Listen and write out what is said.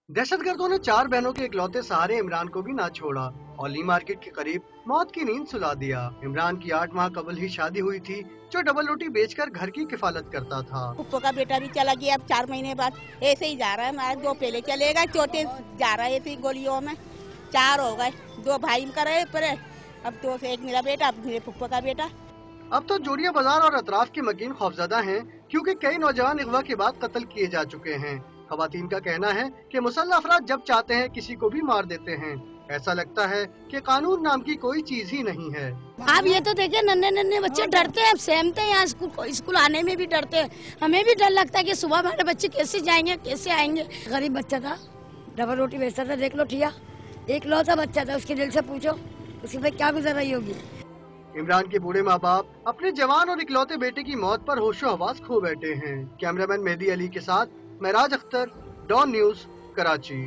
दहशत गर्दों ने 4 बहनों के इकलौते सहारे इमरान को भी ना छोड़ा। औली मार्केट के करीब मौत की नींद सुला दिया। इमरान की 8 माह कबल ही शादी हुई थी, जो डबल रोटी बेचकर घर की किफालत करता था। फुप्पो का बेटा भी चला गया अब 4 महीने बाद। ऐसे ही जा रहा है हमारा, 2 पहले चलेगा, चौथे जा रहा है ऐसे ही गोलियों में। 4 हो गए, 2 भाई का रहे पर अब 2 से 1 मेरा बेटा, अब मेरे फुप्पो का बेटा। अब तो जोड़िया बाजार और अतराफ के मकीन खौफजदा हैं, क्योंकि कई नौजवान अगवा के बाद कत्ल किए जा चुके हैं। खवातीन का कहना है कि मुसल्लह अफराद जब चाहते हैं किसी को भी मार देते हैं। ऐसा लगता है कि कानून नाम की कोई चीज ही नहीं है। आप ये तो देखिए, नन्हे नन्हे बच्चे डरते हैं, अब सहमते हैं, यहाँ स्कूल आने में भी डरते हैं। हमें भी डर लगता है कि सुबह हमारे बच्चे कैसे जाएंगे, कैसे आएंगे। गरीब बच्चा था, डबल रोटी बेचता था, देख लो ठिया, एक लौता बच्चा था, उसके दिल से पूछो उसी पे क्या गुजर रही होगी। इमरान के बूढ़े माँ बाप अपने जवान और इकलौते बेटे की मौत पर होशो हवास खो बैठे हैं। कैमरामैन मेहदी अली के साथ महराज अख्तर, डॉन न्यूज, कराची।